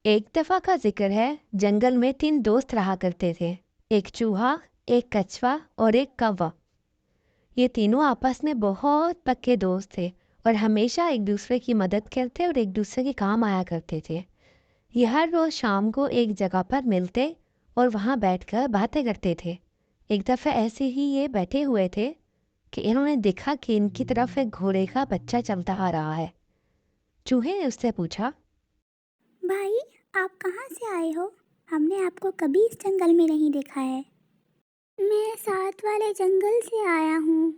एक दफा का जिक्र है। जंगल में 3 दोस्त रहा करते थे। एक चूहा, एक कछुआ और एक कौवा। ये तीनों आपस में बहुत पक्के दोस्त थे और हमेशा एक दूसरे की मदद करते और एक दूसरे के काम आया करते थे। ये हर रोज शाम को एक जगह पर मिलते और वहाँ बैठकर बातें करते थे। एक दफ़ा ऐसे ही ये बैठे हुए थे कि इन्होंने देखा कि इनकी तरफ एक घोड़े का बच्चा चलता आ रहा है। चूहे ने उससे पूछा, भाई, आप कहाँ से आए हो? हमने आपको कभी इस जंगल में नहीं देखा है। मैं साथ वाले जंगल से आया हूँ।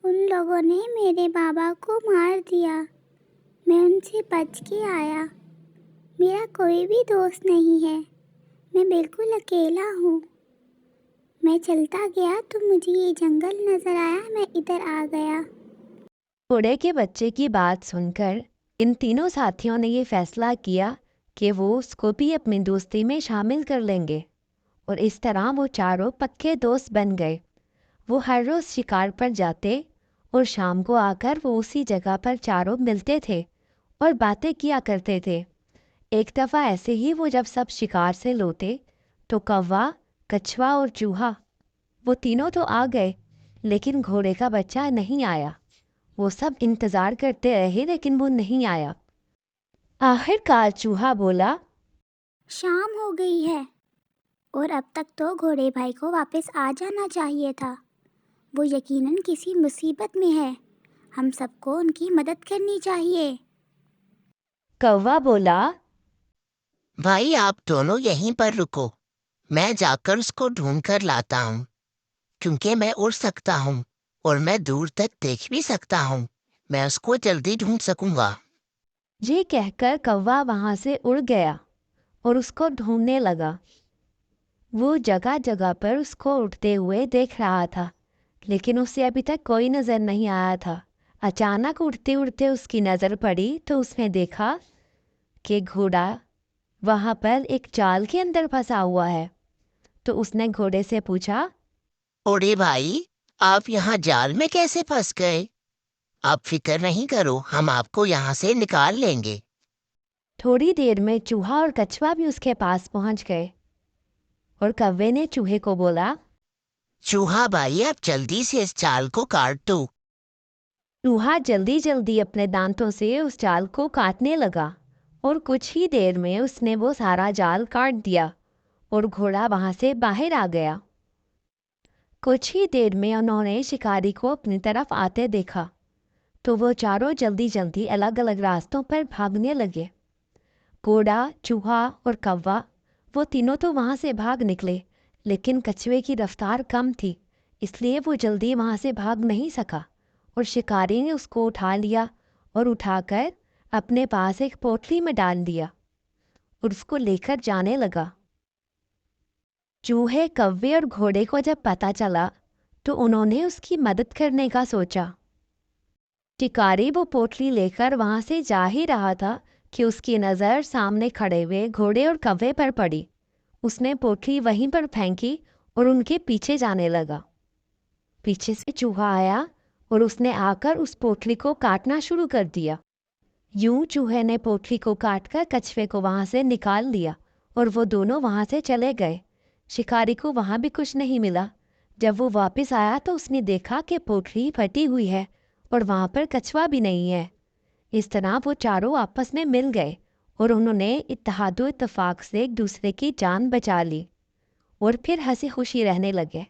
उन लोगों ने मेरे बाबा को मार दिया। मैं उनसे बच के आया। मेरा कोई भी दोस्त नहीं है। मैं बिल्कुल अकेला हूँ। मैं चलता गया तो मुझे ये जंगल नज़र आया, मैं इधर आ गया। घोड़े के बच्चे की बात सुनकर इन तीनों साथियों ने ये फैसला किया कि वो उसको भी अपनी दोस्ती में शामिल कर लेंगे और इस तरह वो चारों पक्के दोस्त बन गए। वो हर रोज़ शिकार पर जाते और शाम को आकर वो उसी जगह पर चारों मिलते थे और बातें किया करते थे। एक दफ़ा ऐसे ही वो जब सब शिकार से लौटे तो कौवा, कछुआ और चूहा, वो तीनों तो आ गए लेकिन घोड़े का बच्चा नहीं आया। वो सब इंतज़ार करते रहे लेकिन वो नहीं आया। आखिरकार चूहा बोला, शाम हो गई है और अब तक तो घोड़े भाई को वापस आ जाना चाहिए था। वो यकीनन किसी मुसीबत में है। हम सबको उनकी मदद करनी चाहिए। कौवा बोला, भाई आप दोनों यहीं पर रुको। मैं जाकर उसको ढूंढ कर लाता हूँ, क्योंकि मैं उड़ सकता हूँ और मैं दूर तक देख भी सकता हूँ। मैं उसको जल्दी ढूंढ सकूंगा। ये कहकर कौवा वहाँ से उड़ गया और उसको ढूंढने लगा। वो जगह जगह पर उसको उड़ते हुए देख रहा था लेकिन उसे अभी तक कोई नज़र नहीं आया था। अचानक उड़ते उड़ते उसकी नज़र पड़ी तो उसने देखा कि घोड़ा वहाँ पर एक जाल के अंदर फंसा हुआ है। तो उसने घोड़े से पूछा, ओरे भाई, आप यहाँ जाल में कैसे फंस गए? आप फिक्र नहीं करो, हम आपको यहाँ से निकाल लेंगे। थोड़ी देर में चूहा और कछुआ भी उसके पास पहुंच गए और कौवे ने चूहे को बोला। चूहा भाई, आप जल्दी से इस जाल को काट दो। चूहा जल्दी जल्दी अपने दांतों से उस जाल को काटने लगा और कुछ ही देर में उसने वो सारा जाल काट दिया और घोड़ा वहां से बाहर आ गया। कुछ ही देर में उन्होंने शिकारी को अपनी तरफ आते देखा तो वो चारों जल्दी जल्दी अलग अलग रास्तों पर भागने लगे। घोड़ा, चूहा और कौवा, वो तीनों तो वहां से भाग निकले लेकिन कछुए की रफ्तार कम थी इसलिए वो जल्दी वहां से भाग नहीं सका और शिकारी ने उसको उठा लिया और उठाकर अपने पास एक पोटली में डाल दिया और उसको लेकर जाने लगा। चूहे, कौवे और घोड़े को जब पता चला तो उन्होंने उसकी मदद करने का सोचा। शिकारी वो पोटली लेकर वहां से जा ही रहा था कि उसकी नज़र सामने खड़े हुए घोड़े और कौवे पर पड़ी। उसने पोटली वहीं पर फेंकी और उनके पीछे जाने लगा। पीछे से चूहा आया और उसने आकर उस पोटली को काटना शुरू कर दिया। यूं चूहे ने पोटली को काटकर कछुए को वहां से निकाल लिया और वो दोनों वहां से चले गए। शिकारी को वहां भी कुछ नहीं मिला। जब वो वापस आया तो उसने देखा कि पोटली फटी हुई है और वहां पर कछुआ भी नहीं है। इस तरह वो चारों आपस में मिल गए और उन्होंने इत्तेहादो इत्तेफाक से एक दूसरे की जान बचा ली और फिर हंसी खुशी रहने लगे।